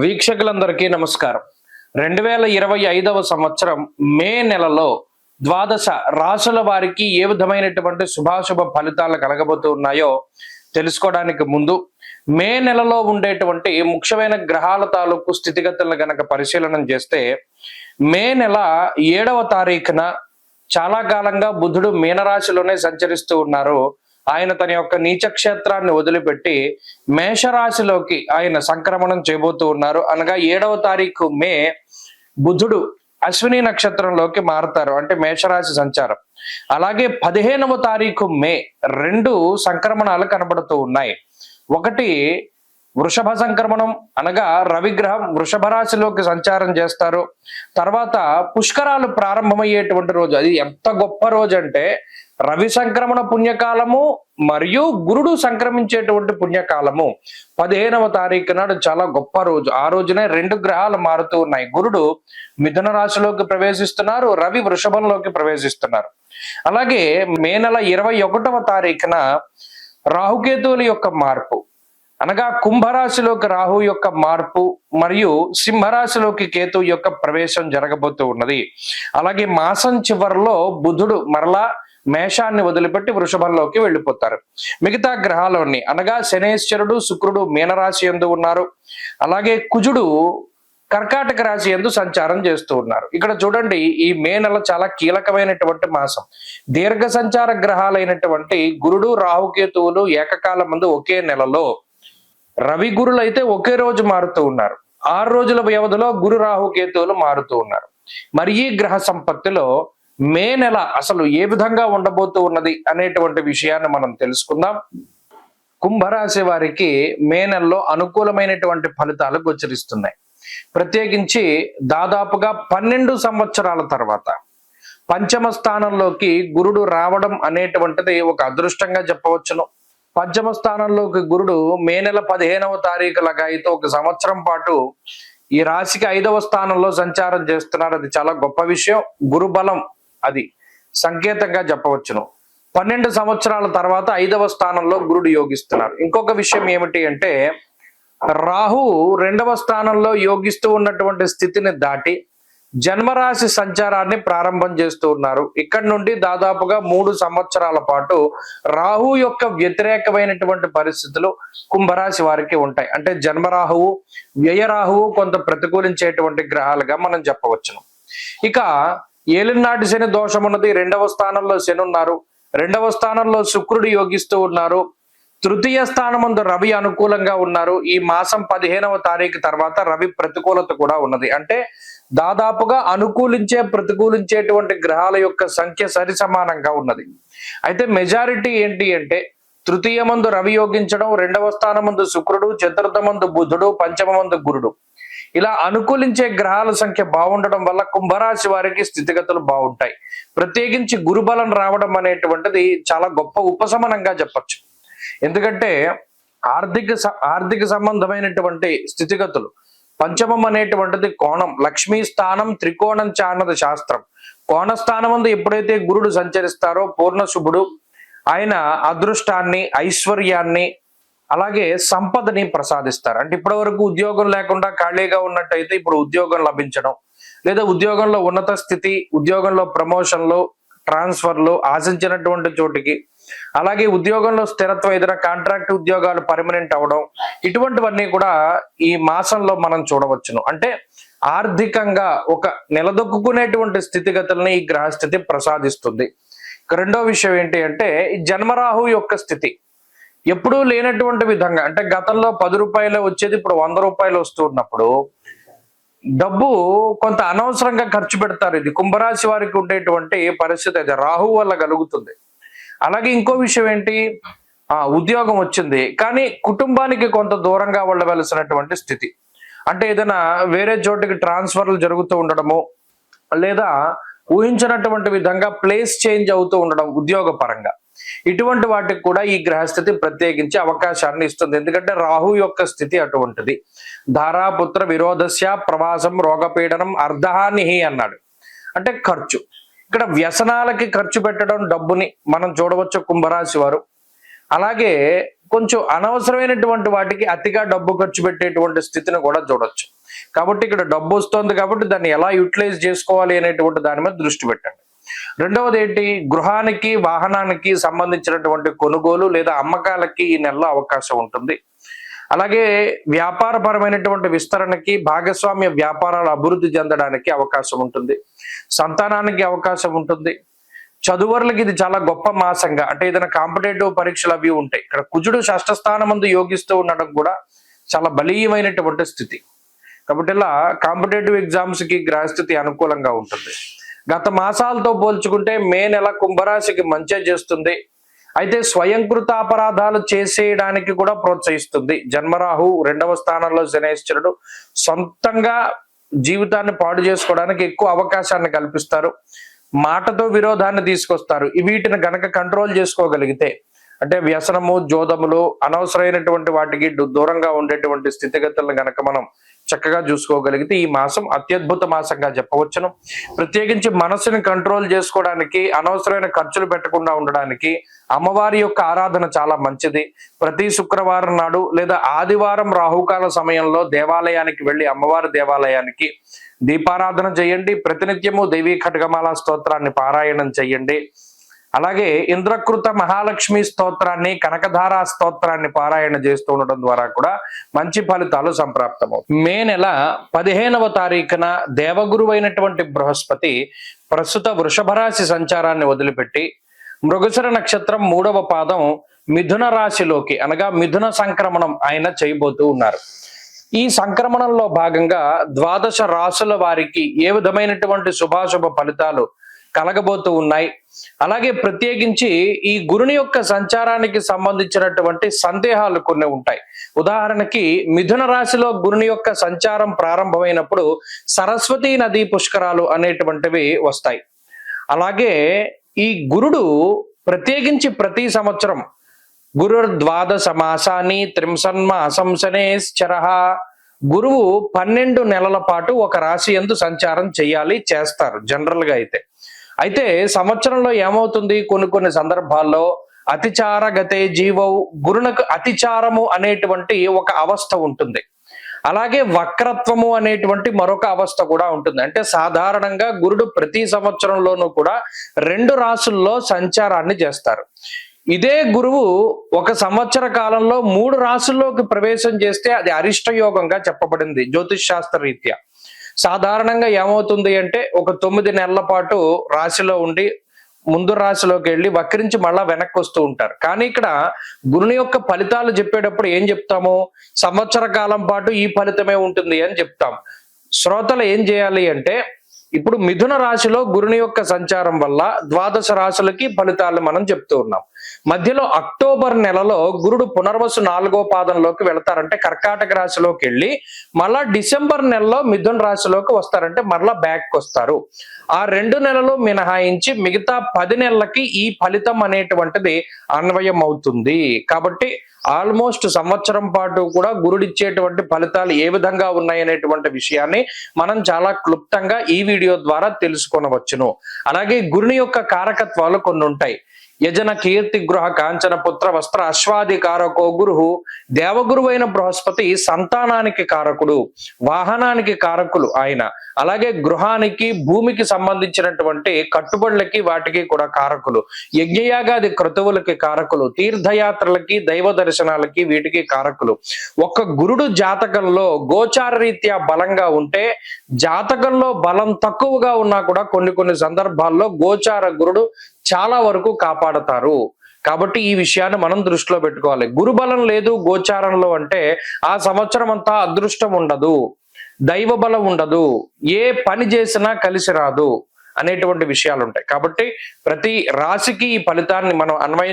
వీక్షకులందరికీ నమస్కారం. 2025వ సంవత్సరం మే నెలలో ద్వాదశ రాశుల వారికి ఏ విధమైనటువంటి శుభాశుభ ఫలితాలు కలగబోతూ ఉన్నాయో తెలుసుకోవడానికి ముందు మే నెలలో ఉండేటువంటి ముఖ్యమైన గ్రహాల తాలూకు స్థితిగతులను గనక పరిశీలన చేస్తే మే నెల 7వ తారీఖున చాలా కాలంగా బుధుడు మీనరాశిలోనే సంచరిస్తూ ఉన్నారు. ఆయన తన యొక్క నీచ క్షేత్రాన్ని వదిలిపెట్టి మేషరాశిలోకి ఆయన సంక్రమణం చేయబోతూ ఉన్నారు. అనగా 7వ తారీఖు మే బుధుడు అశ్విని నక్షత్రంలోకి మారుతారు, అంటే మేషరాశి సంచారం. అలాగే 15వ తారీఖు మే 2 సంక్రమణాలు కనబడుతూ ఉన్నాయి. ఒకటి వృషభ సంక్రమణం, అనగా రవిగ్రహం వృషభ రాశిలోకి సంచారం చేస్తారు. తర్వాత పుష్కరాలు ప్రారంభమయ్యేటువంటి రోజు. అది ఎంత గొప్ప రోజు అంటే రవి సంక్రమణ పుణ్యకాలము మరియు గురుడు సంక్రమించేటువంటి పుణ్యకాలము 15వ తారీఖు నాడు చాలా గొప్ప రోజు. ఆ రోజునే 2 గ్రహాలు మారుతూ ఉన్నాయి. గురుడు మిథున రాశిలోకి ప్రవేశిస్తున్నారు, రవి వృషభంలోకి ప్రవేశిస్తున్నారు. అలాగే మే నెల 21వ తారీఖున రాహుకేతువుల యొక్క మార్పు, అనగా కుంభరాశిలోకి రాహు యొక్క మార్పు మరియు సింహరాశిలోకి కేతు యొక్క ప్రవేశం జరగబోతూ ఉన్నది. అలాగే మాసం చివరిలో బుధుడు మరలా మేషాన్ని వదిలిపెట్టి వృషభంలోకి వెళ్ళిపోతారు. మిగతా గ్రహాలన్నీ, అనగా శనేశ్వరుడు శుక్రుడు మీనరాశి యందు ఉన్నారు. అలాగే కుజుడు కర్కాటక రాశి యందు సంచారం చేస్తూ ఉన్నారు. ఇక్కడ చూడండి, ఈ మే నెల చాలా కీలకమైనటువంటి మాసం. దీర్ఘ సంచార గ్రహాలైనటువంటి గురుడు రాహుకేతువులు ఏకకాలం ముందు ఒకే నెలలో, రవి గురులు అయితే ఒకే రోజు మారుతూ ఉన్నారు. 6 రోజుల వ్యవధిలో గురు రాహుకేతువులు మారుతూ ఉన్నారు. మరి ఈ గ్రహ సంపత్తిలో మే నెల అసలు ఏ విధంగా ఉండబోతూ ఉన్నది అనేటువంటి విషయాన్ని మనం తెలుసుకుందాం. కుంభరాశి వారికి మే నెలలో అనుకూలమైనటువంటి ఫలితాలు గోచరిస్తున్నాయి. ప్రత్యేకించి దాదాపుగా 12 సంవత్సరాల తర్వాత పంచమ స్థానంలోకి గురుడు రావడం అనేటువంటిది ఒక అదృష్టంగా చెప్పవచ్చును. పంచమ స్థానంలోకి గురుడు మే నెల 15వ తారీఖు లాగా అయితే 1 సంవత్సరం పాటు ఈ రాశికి 5వ స్థానంలో సంచారం చేస్తున్నారు. అది చాలా గొప్ప విషయం. గురు బలం అది సంకేతంగా చెప్పవచ్చును. 12 సంవత్సరాల తర్వాత 5వ స్థానంలో గురుడు యోగిస్తున్నారు. ఇంకొక విషయం ఏమిటి అంటే, రాహు 2వ స్థానంలో యోగిస్తూ ఉన్నటువంటి స్థితిని దాటి జన్మరాశి సంచారాన్ని ప్రారంభం చేస్తూ ఉన్నారు. ఇక్కడి నుండి దాదాపుగా 3 సంవత్సరాల పాటు రాహు యొక్క వ్యతిరేకమైనటువంటి పరిస్థితులు కుంభరాశి వారికి ఉంటాయి. అంటే జన్మరాహువు వ్యయరాహువు కొంత ప్రతికూలించేటువంటి గ్రహాలుగా మనం చెప్పవచ్చును. ఇక ఏలినాటి శని దోషం ఉన్నది. 2వ స్థానంలో శని ఉన్నారు, 2వ స్థానంలో శుక్రుడు యోగిస్తూ ఉన్నారు, తృతీయ స్థానమందు రవి అనుకూలంగా ఉన్నారు. ఈ మాసం 15వ తారీఖు తర్వాత రవి ప్రతికూలత కూడా ఉన్నది. అంటే దాదాపుగా ప్రతికూలించేటువంటి గ్రహాల యొక్క సంఖ్య సరి సమానంగా ఉన్నది. అయితే మెజారిటీ ఏంటి అంటే, తృతీయమందు రవి యోగించడం, 2వ స్థానమందు శుక్రుడు, చతుర్థమందు బుధుడు, పంచమందు గురుడు, ఇలా అనుకూలించే గ్రహాల సంఖ్య బాగుండడం వల్ల కుంభరాశి వారికి స్థితిగతులు బాగుంటాయి. ప్రత్యేకించి గురుబలం రావడం అనేటువంటిది చాలా గొప్ప ఉపశమనంగా చెప్పచ్చు. ఎందుకంటే ఆర్థిక సంబంధమైనటువంటి స్థితిగతులు, పంచమం అనేటువంటిది కోణం, లక్ష్మీ స్థానం త్రికోణం చాన్నది శాస్త్రం. కోణ స్థానం ముందు ఎప్పుడైతే గురుడు సంచరిస్తారో పూర్ణ శుభుడు, ఆయన అదృష్టాన్ని, ఐశ్వర్యాన్ని, అలాగే సంపదని ప్రసాదిస్తారు. అంటే ఇప్పటి వరకు ఉద్యోగం లేకుండా ఖాళీగా ఉన్నట్టయితే ఇప్పుడు ఉద్యోగం లభించడం, లేదా ఉద్యోగంలో ఉన్నత స్థితి, ఉద్యోగంలో ప్రమోషన్లు, ట్రాన్స్ఫర్లు ఆశించినటువంటి చోటికి, అలాగే ఉద్యోగంలో స్థిరత్వం, ఏదైనా కాంట్రాక్ట్ ఉద్యోగాలు పర్మనెంట్ అవడం, ఇటువంటివన్నీ కూడా ఈ మాసంలో మనం చూడవచ్చును. అంటే ఆర్థికంగా ఒక నిలదొక్కునేటువంటి స్థితిగతుల్ని ఈ గ్రహస్థితి ప్రసాదిస్తుంది. రెండో విషయం ఏంటి అంటే, ఈ జన్మరాహు యొక్క స్థితి ఎప్పుడూ లేనటువంటి విధంగా, అంటే గతంలో 10 రూపాయలు వచ్చేది ఇప్పుడు 100 రూపాయలు వస్తూ ఉన్నప్పుడు డబ్బు కొంత అనవసరంగా ఖర్చు పెడతారు. ఇది కుంభరాశి వారికి ఉండేటువంటి పరిస్థితి, అది రాహు వల్ల కలుగుతుంది. అలాగే ఇంకో విషయం ఏంటి, ఉద్యోగం వచ్చింది కానీ కుటుంబానికి కొంత దూరంగా వెళ్ళవలసినటువంటి స్థితి, అంటే ఏదైనా వేరే చోటికి ట్రాన్స్ఫర్లు జరుగుతూ ఉండడము, లేదా ఊహించినటువంటి విధంగా ప్లేస్ చేంజ్ అవుతూ ఉండడం ఉద్యోగ పరంగా, ఇటువంటి వాటికి కూడా ఈ గ్రహస్థితి ప్రత్యేకించి అవకాశాన్ని ఇస్తుంది. ఎందుకంటే రాహు యొక్క స్థితి అటువంటిది. ధారాపుత్ర విరోధస్య ప్రవాసం రోగపీడనం అర్ధహానిహి అన్నాడు. అంటే ఖర్చు, ఇక్కడ వ్యసనాలకి ఖర్చు పెట్టడం, డబ్బుని మనం చూడవచ్చు కుంభరాశి వారు. అలాగే కొంచెం అనవసరమైనటువంటి వాటికి అతిగా డబ్బు ఖర్చు పెట్టేటువంటి స్థితిని కూడా చూడొచ్చు. కాబట్టి ఇక్కడ డబ్బు వస్తుంది కాబట్టి దాన్ని ఎలా యూటిలైజ్ చేసుకోవాలి అనేటువంటి దాని మీద దృష్టి పెట్టండి. రెండవది ఏంటి, గృహానికి వాహనానికి సంబంధించినటువంటి కొనుగోలు లేదా అమ్మకాలకి ఈ నెలలో అవకాశం ఉంటుంది. అలాగే వ్యాపారపరమైనటువంటి విస్తరణకి, భాగస్వామ్య వ్యాపారాలు అభివృద్ధి చెందడానికి అవకాశం ఉంటుంది. సంతానానికి అవకాశం ఉంటుంది. చదువర్లకి ఇది చాలా గొప్ప మాసంగా, అంటే ఏదైనా కాంపిటేటివ్ పరీక్షలు అవి ఉంటాయి. ఇక్కడ కుజుడు షష్ఠ స్థానం ముందు యోగిస్తూ ఉండడం కూడా చాలా బలీయమైనటువంటి స్థితి. కాబట్టి ఇలా కాంపిటేటివ్ ఎగ్జామ్స్ కి గ్రహస్థితి అనుకూలంగా ఉంటుంది. గత మాసాలతో పోల్చుకుంటే మే నెల కుంభరాశికి మంచి చేస్తుంది. అయితే స్వయంకృత అపరాధాలు చేసేయడానికి కూడా ప్రోత్సహిస్తుంది. జన్మరాహు 2వ స్థానంలో శనేశ్వరుడు సొంతంగా జీవితాన్ని పాడు చేసుకోవడానికి ఎక్కువ అవకాశాన్ని కల్పిస్తారు. మాటతో విరోధాన్ని తీసుకొస్తారు. వీటిని గనక కంట్రోల్ చేసుకోగలిగితే, అంటే వ్యసనము, జోదములు, అనవసరమైనటువంటి వాటికి దూరంగా ఉండేటువంటి స్థితిగతులను గనక మనం చక్కగా చూసుకోగలిగితే ఈ మాసం అత్యద్భుత మాసంగా చెప్పవచ్చును. ప్రత్యేకించి మనసుని కంట్రోల్ చేసుకోవడానికి, అనవసరమైన ఖర్చులు పెట్టకుండా ఉండడానికి అమ్మవారి యొక్క ఆరాధన చాలా మంచిది. ప్రతి శుక్రవారం నాడు లేదా ఆదివారం రాహుకాల సమయంలో దేవాలయానికి వెళ్ళి అమ్మవారి దేవాలయానికి దీపారాధన చేయండి. ప్రతినిత్యము దైవీ ఖడ్గమాల స్తోత్రాన్ని పారాయణం చేయండి. అలాగే ఇంద్రకృత మహాలక్ష్మి స్తోత్రాన్ని, కనకధారా స్తోత్రాన్ని పారాయణ చేస్తూ ఉండడం ద్వారా కూడా మంచి ఫలితాలు సంప్రాప్తమవుతాయి. మే నెల 15వ తారీఖున దేవగురువైనటువంటి బృహస్పతి ప్రస్తుత వృషభ రాశి సంచారాన్ని వదిలిపెట్టి మృగశిర నక్షత్రం 3వ పాదం మిథున రాశిలోకి, అనగా మిథున సంక్రమణం ఆయన చేయబోతూ ఉన్నారు. ఈ సంక్రమణంలో భాగంగా 12 రాశుల వారికి ఏ విధమైనటువంటి శుభాశుభ ఫలితాలు కలగబోతూ ఉన్నాయి. అలాగే ప్రత్యేకించి ఈ గురుని యొక్క సంచారానికి సంబంధించినటువంటి సందేహాలు కొన్ని ఉంటాయి. ఉదాహరణకి మిథున రాశిలో గురుని యొక్క సంచారం ప్రారంభమైనప్పుడు సరస్వతీ నదీ పుష్కరాలు అనేటువంటివి వస్తాయి. అలాగే ఈ గురుడు ప్రత్యేకించి ప్రతి సంవత్సరం గురుర్ 12 మాసాన్ని త్రింసన్మాసం శనేశ్చరః, గురువు 12 నెలల పాటు ఒక రాశి యందు సంచారం చేస్తారు జనరల్ గా. అయితే సంవత్సరంలో ఏమవుతుంది, కొన్ని సందర్భాల్లో అతిచార గతే జీవౌ, గురునకు అతిచారము అనేటువంటి ఒక అవస్థ ఉంటుంది. అలాగే వక్రత్వము అనేటువంటి మరొక అవస్థ కూడా ఉంటుంది. అంటే సాధారణంగా గురుడు ప్రతి సంవత్సరంలోనూ కూడా 2 రాశుల్లో సంచారాన్ని చేస్తారు. ఇదే గురువు ఒక సంవత్సర కాలంలో 3 రాశుల్లోకి ప్రవేశం చేస్తే అది అరిష్ట యోగంగా చెప్పబడింది జ్యోతిష్ శాస్త్ర రీత్యా. సాధారణంగా ఏమవుతుంది అంటే ఒక 9 నెలల పాటు రాశిలో ఉండి ముందు రాశిలోకి వెళ్ళి వక్రించి మళ్ళా వెనక్కి వస్తూ ఉంటారు. కానీ ఇక్కడ గురుని యొక్క ఫలితాలు చెప్పేటప్పుడు ఏం చెప్తాము, సంవత్సర కాలం పాటు ఈ ఫలితమే ఉంటుంది అని చెప్తాం. శ్రోతలు ఏం చేయాలి అంటే, ఇప్పుడు మిథున రాశిలో గురుని యొక్క సంచారం వల్ల 12 రాశులకి ఫలితాలు మనం చెప్తూ ఉన్నాం. మధ్యలో అక్టోబర్ నెలలో గురుడు పునర్వసు 4వ పాదంలోకి వెళతారంటే కర్కాటక రాశిలోకి వెళ్ళి మళ్ళా డిసెంబర్ నెలలో మిథున రాశిలోకి వస్తారంటే మరలా బ్యాక్ వస్తారు. ఆ 2 నెలలు మినహాయించి మిగతా 10 నెలలకి ఈ ఫలితం అనేటువంటిది అన్వయం అవుతుంది. కాబట్టి ఆల్మోస్ట్ సంవత్సరం పాటు కూడా గురుడిచ్చేటువంటి ఫలితాలు ఏ విధంగా ఉన్నాయనేటువంటి విషయాన్ని మనం చాలా క్లుప్తంగా ఈ వీడియో ద్వారా తెలుసుకొనవచ్చును. అలాగే గురుని యొక్క కారకత్వాలు కొన్ని ఉంటాయి. యజన కీర్తి గృహ కాంచన పుత్ర వస్త్ర అశ్వాది కారకో గురు, దేవగురువైన బృహస్పతి సంతానానికి కారకుడు, వాహనానికి కారకులు ఆయన. అలాగే గృహానికి, భూమికి సంబంధించినటువంటి కట్టుబడులకి వాటికి కూడా కారకులు, యజ్ఞయాగాది క్రతువులకి కారకులు, తీర్థయాత్రలకి, దైవ దర్శనాలకి వీటికి కారకులు. ఒక్క గురుడు జాతకంలో గోచార రీత్యా బలంగా ఉంటే, జాతకంలో బలం తక్కువగా ఉన్నా కూడా కొన్ని సందర్భాల్లో గోచార గురుడు చాలా వరకు కాపాడతారు. కాబట్టి ఈ విషయాన్ని మనం దృష్టిలో పెట్టుకోవాలి. గురుబలం లేదు గోచారంలో అంటే ఆ సంవత్సరం అంతా అదృష్టం ఉండదు, దైవ బలం ఉండదు, ఏ పని చేసినా కలిసి రాదు అనేటువంటి విషయాలు ఉంటాయి. కాబట్టి ప్రతి రాశికి ఈ ఫలితాన్ని మనం అన్వయం